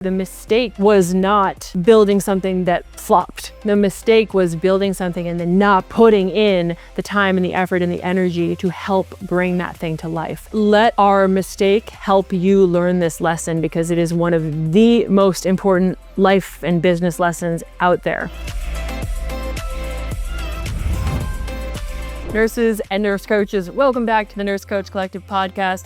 The mistake was not building something that flopped. The mistake was building something and then not putting in the time and the effort and the energy to help bring that thing to life. Let our mistake help you learn this lesson, because it is one of the most important life and business lessons out there. Nurses and nurse coaches, welcome back to the Nurse Coach Collective podcast.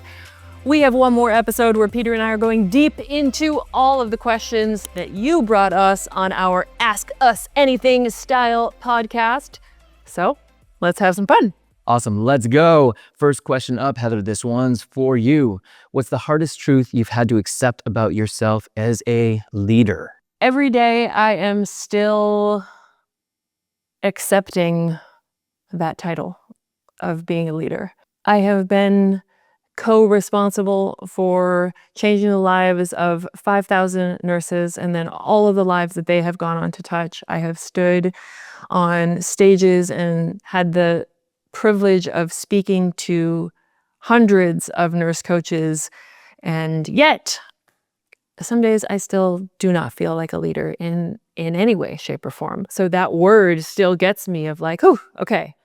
We have one more episode where Peter and I are going deep into all of the questions that you brought us on our Ask Us Anything style podcast. So let's have some fun. Awesome. Let's go. First question up, Heather. This one's for you. What's the hardest truth you've had to accept about yourself as a leader? Every day I am still accepting that title of being a leader. I have been co-responsible for changing the lives of 5,000 nurses and then all of the lives that they have gone on to touch. I have stood on stages and had the privilege of speaking to hundreds of nurse coaches, and yet some days I still do not feel like a leader in any way, shape, or form. So that word still gets me of like, oh, okay.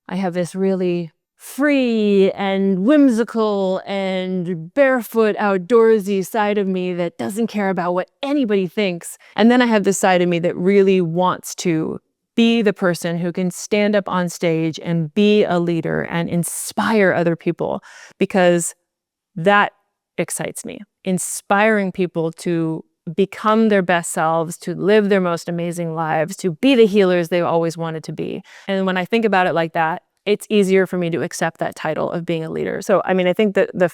I have this really free and whimsical and barefoot outdoorsy side of me that doesn't care about what anybody thinks. And then I have this side of me that really wants to be the person who can stand up on stage and be a leader and inspire other people, because that excites me. Inspiring people to become their best selves, to live their most amazing lives, to be the healers they always wanted to be. And when I think about it like that, it's easier for me to accept that title of being a leader. So, I mean, I think that the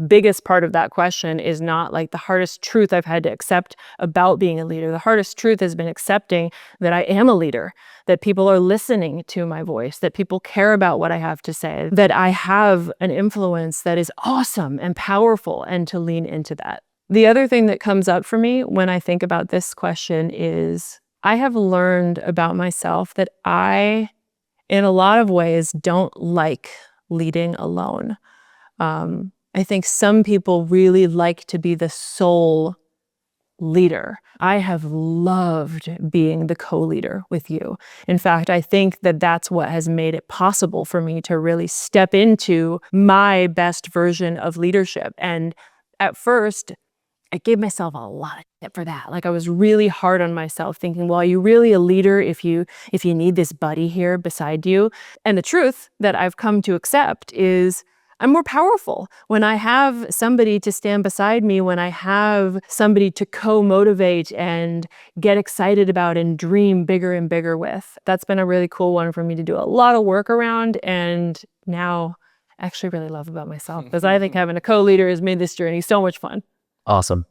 biggest part of that question is not like the hardest truth I've had to accept about being a leader. The hardest truth has been accepting that I am a leader, that people are listening to my voice, that people care about what I have to say, that I have an influence that is awesome and powerful, and to lean into that. The other thing that comes up for me when I think about this question is I have learned about myself that I, in a lot of ways, don't like leading alone. I think some people really like to be the sole leader. I have loved being the co-leader with you. In fact, I think that that's what has made it possible for me to really step into my best version of leadership. And at first, I gave myself a lot of shit for that. Like, I was really hard on myself, thinking, well, are you really a leader if you need this buddy here beside you? And the truth that I've come to accept is I'm more powerful when I have somebody to stand beside me, when I have somebody to co-motivate and get excited about and dream bigger and bigger with. That's been a really cool one for me to do a lot of work around, and now actually really love about myself, because I think having a co-leader has made this journey so much fun. Awesome.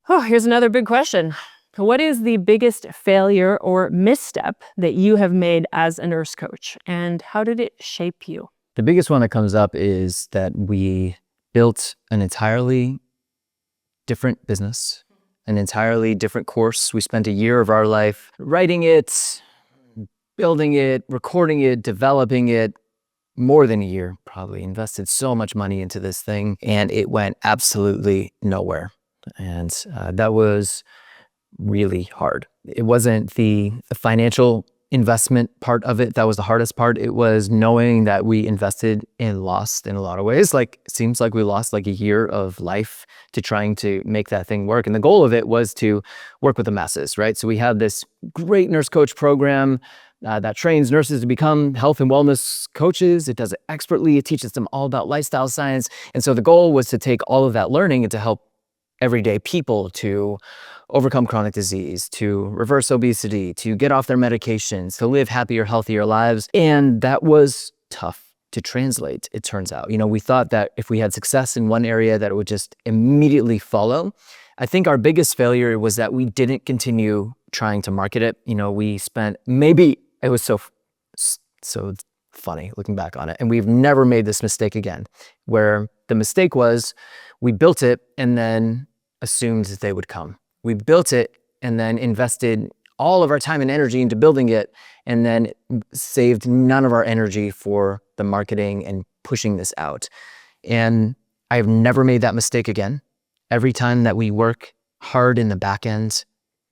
Oh, here's another big question. What is the biggest failure or misstep that you have made as a nurse coach, and how did it shape you? The biggest one that comes up is that we built an entirely different business, an entirely different course. We spent a year of our life writing it, building it, recording it, developing it, more than a year, probably invested so much money into this thing, and it went absolutely nowhere. And that was really hard. It wasn't the financial investment part of it that was the hardest part. It was knowing that we invested and lost in a lot of ways. Like, it seems like we lost like a year of life to trying to make that thing work. And the goal of it was to work with the masses, right? So we have this great nurse coach program that trains nurses to become health and wellness coaches. It does it expertly. It teaches them all about lifestyle science. And so the goal was to take all of that learning and to help everyday people to overcome chronic disease, to reverse obesity, to get off their medications, to live happier, healthier lives. And that was tough to translate, it turns out. You know, we thought that if we had success in one area that it would just immediately follow. I think our biggest failure was that we didn't continue trying to market it. You know, we spent, maybe it was so funny looking back on it. And we've never made this mistake again, where the mistake was we built it and then assumed that they would come. We built it and then invested all of our time and energy into building it, and then saved none of our energy for the marketing and pushing this out. And I've never made that mistake again. every time that we work hard in the back end,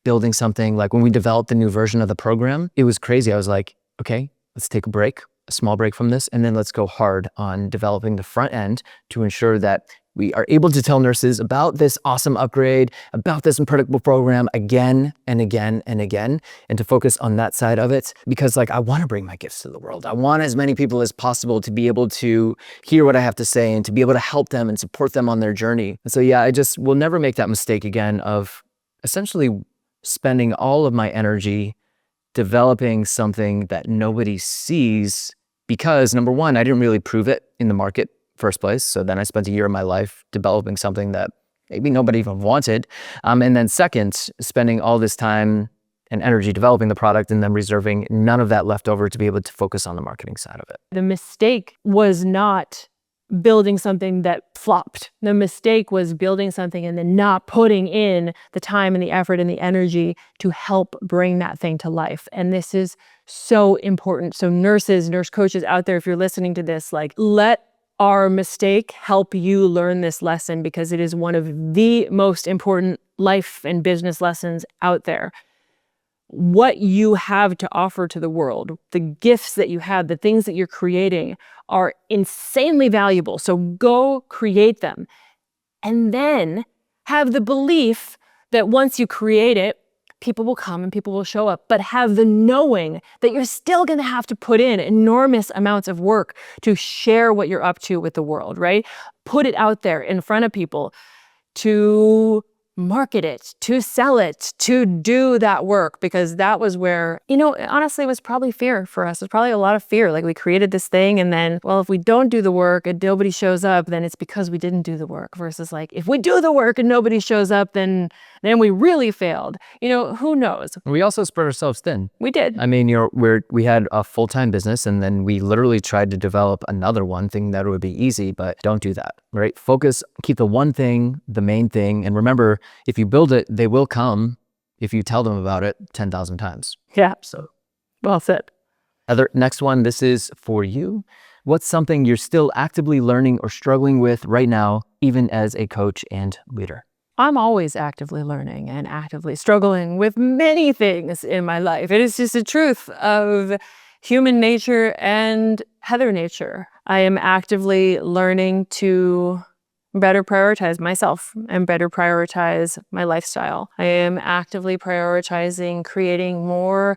building something, like when we developed the new version of the program, it was crazy. I was like, okay, let's take a break, a small break from this, and then let's go hard on developing the front end to ensure that we are able to tell nurses about this awesome upgrade, about this incredible program again and again and again, and to focus on that side of it. Because like, I want to bring my gifts to the world. I want as many people as possible to be able to hear what I have to say and to be able to help them and support them on their journey. And so yeah, I just will never make that mistake again of essentially spending all of my energy developing something that nobody sees, because number one, I didn't really prove it in the market first place. So then I spent a year of my life developing something that maybe nobody even wanted. And then second, spending all this time and energy developing the product and then reserving none of that left over to be able to focus on the marketing side of it. The mistake was not building something that flopped. The mistake was building something and then not putting in the time and the effort and the energy to help bring that thing to life. And this is so important. So nurses, nurse coaches out there, if you're listening to this, like, let our mistake help you learn this lesson, because it is one of the most important life and business lessons out there. What you have to offer to the world, the gifts that you have, the things that you're creating are insanely valuable. So go create them. And then have the belief that once you create it, people will come and people will show up, but have the knowing that you're still going to have to put in enormous amounts of work to share what you're up to with the world, right? Put it out there in front of people, to market it, to sell it, to do that work, because that was where, honestly, it was probably fear for us. It was probably a lot of fear. Like, we created this thing and then, well, if we don't do the work and nobody shows up, then it's because we didn't do the work, versus like, if we do the work and nobody shows up, then we really failed. Who knows? We also spread ourselves thin. We did. I mean, we had a full-time business, and then we literally tried to develop another one, thinking that it would be easy, but don't do that, right? Focus, keep the one thing, the main thing. And remember, if you build it, they will come if you tell them about it 10,000 times. Yeah. So well said. Next one, this is for you. What's something you're still actively learning or struggling with right now, even as a coach and leader? I'm always actively learning and actively struggling with many things in my life. It is just the truth of human nature and Heather nature. I am actively learning to better prioritize myself and better prioritize my lifestyle. I am actively prioritizing creating more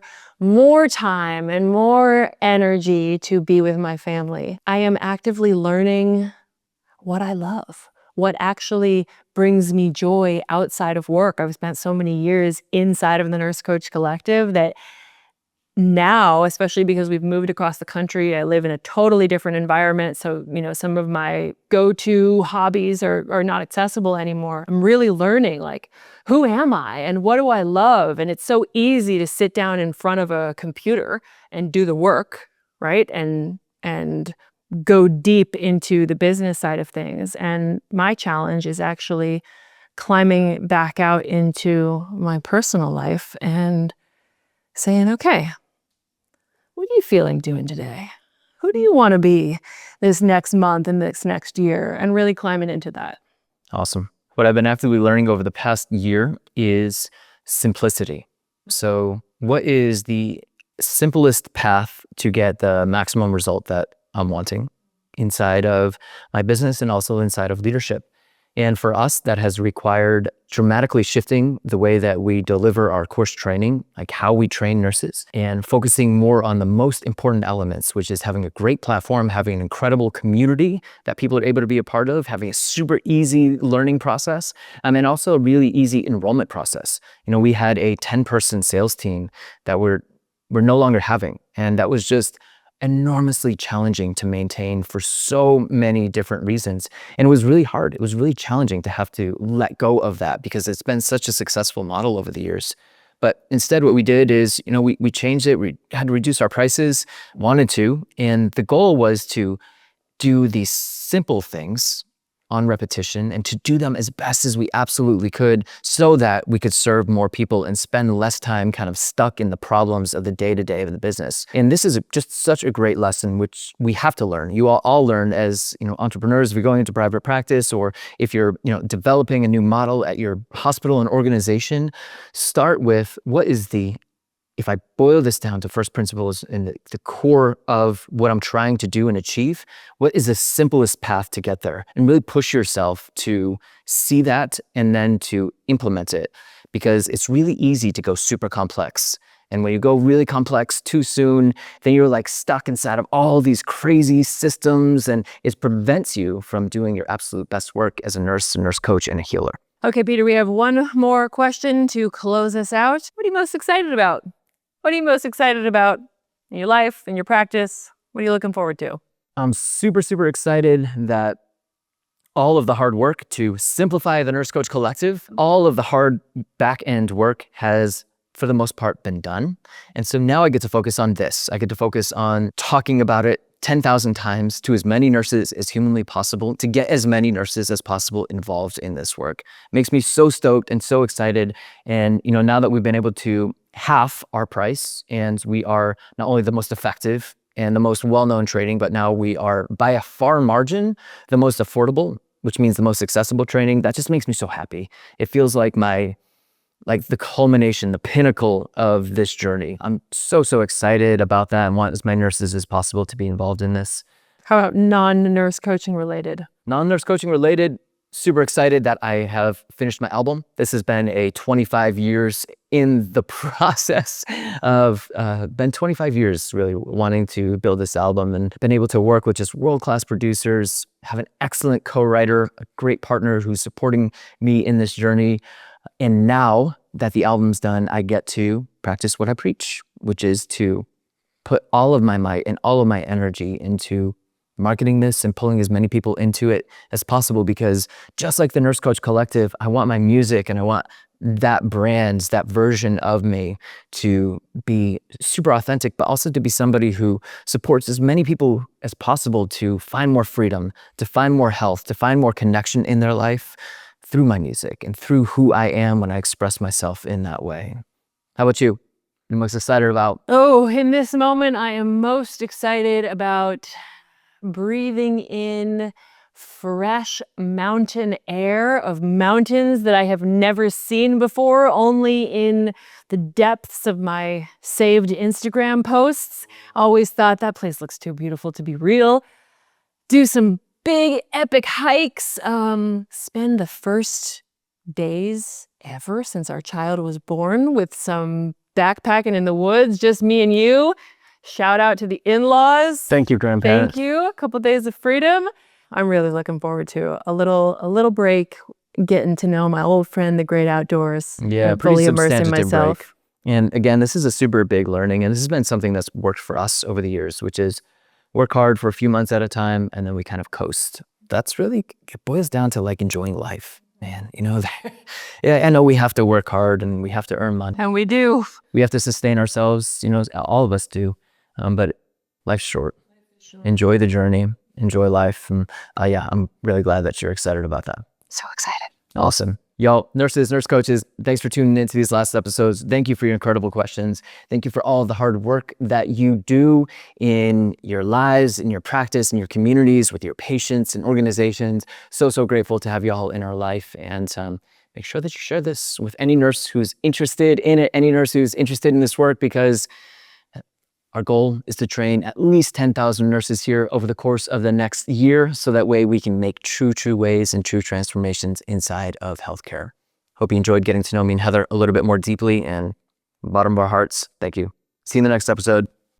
time and more energy to be with my family. I am actively learning what I love, what actually brings me joy outside of work. I've spent so many years inside of the Nurse Coach Collective that now, especially because we've moved across the country, I live in a totally different environment. So, some of my go-to hobbies are not accessible anymore. I'm really learning, like, who am I and what do I love? And it's so easy to sit down in front of a computer and do the work, right? And go deep into the business side of things. And my challenge is actually climbing back out into my personal life and saying, okay, what are you feeling doing today? Who do you want to be this next month and this next year? And really climbing into that. Awesome. What I've been actively learning over the past year is simplicity. So what is the simplest path to get the maximum result that I'm wanting inside of my business and also inside of leadership? And for us, that has required dramatically shifting the way that we deliver our course training, like how we train nurses, and focusing more on the most important elements, which is having a great platform, having an incredible community that people are able to be a part of, having a super easy learning process, and also a really easy enrollment process. We had a 10-person sales team that we're no longer having, and that was just enormously challenging to maintain for so many different reasons. And it was really hard. It was really challenging to have to let go of that because it's been such a successful model over the years. But instead what we did is, we changed it. We had to reduce our prices, wanted to, and the goal was to do these simple things on repetition and to do them as best as we absolutely could so that we could serve more people and spend less time kind of stuck in the problems of the day-to-day of the business. And this is just such a great lesson, which we have to learn. You all learn as, entrepreneurs, if you're going into private practice or if you're, developing a new model at your hospital and organization, start with if I boil this down to first principles and the core of what I'm trying to do and achieve, what is the simplest path to get there? And really push yourself to see that and then to implement it, because it's really easy to go super complex. And when you go really complex too soon, then you're like stuck inside of all these crazy systems, and it prevents you from doing your absolute best work as a nurse coach, and a healer. Okay, Peter, we have one more question to close us out. What are you most excited about? What are you most excited about in your life, in your practice? What are you looking forward to? I'm super, super excited that all of the hard work to simplify the Nurse Coach Collective, all of the hard back end work has, for the most part, been done. And so now I get to focus on this. I get to focus on talking about it 10,000 times to as many nurses as humanly possible, to get as many nurses as possible involved in this work. Makes me so stoked and so excited. And now that we've been able to half our price, and we are not only the most effective and the most well-known training, but now we are by a far margin the most affordable, which means the most accessible training. That just makes me so happy. It feels like the culmination, the pinnacle of this journey. I'm so excited about that and want as many nurses as possible to be involved in this. How about non-nurse coaching related? Non-nurse coaching related, super excited that I have finished my album. This has been a 25 years in the process of, been 25 years really wanting to build this album, and been able to work with just world-class producers, have an excellent co-writer, a great partner who's supporting me in this journey. And now that the album's done, I get to practice what I preach, which is to put all of my might and all of my energy into marketing this and pulling as many people into it as possible, because just like the Nurse Coach Collective, I want my music and I want that brand, that version of me to be super authentic, but also to be somebody who supports as many people as possible to find more freedom, to find more health, to find more connection in their life through my music and through who I am when I express myself in that way. How about you? You're most excited about? Oh, in this moment, I am most excited about breathing in fresh mountain air of mountains that I have never seen before, only in the depths of my saved Instagram posts. Always thought that place looks too beautiful to be real. Do some big epic hikes. Spend the first days ever since our child was born with some backpacking in the woods, just me and you. Shout out to the in-laws. Thank you, grandparents. Thank you. A couple days of freedom. I'm really looking forward to a little break, getting to know my old friend, the great outdoors. Yeah, fully immersing myself. Break. And again, this is a super big learning, and this has been something that's worked for us over the years, which is work hard for a few months at a time, and then we kind of coast. That's really, it boils down to like enjoying life, man. Yeah, I know we have to work hard and we have to earn money. And we do. We have to sustain ourselves, all of us do. But life's short. Enjoy the journey, enjoy life. And I'm really glad that you're excited about that. So excited. Awesome. Y'all, nurses, nurse coaches, thanks for tuning into these last episodes. Thank you for your incredible questions. Thank you for all of the hard work that you do in your lives, in your practice, in your communities, with your patients and organizations. So grateful to have y'all in our life. And make sure that you share this with any nurse who's interested in it, any nurse who's interested in this work, because our goal is to train at least 10,000 nurses here over the course of the next year, so that way we can make true ways and true transformations inside of healthcare. Hope you enjoyed getting to know me and Heather a little bit more deeply, and bottom of our hearts, thank you. See you in the next episode.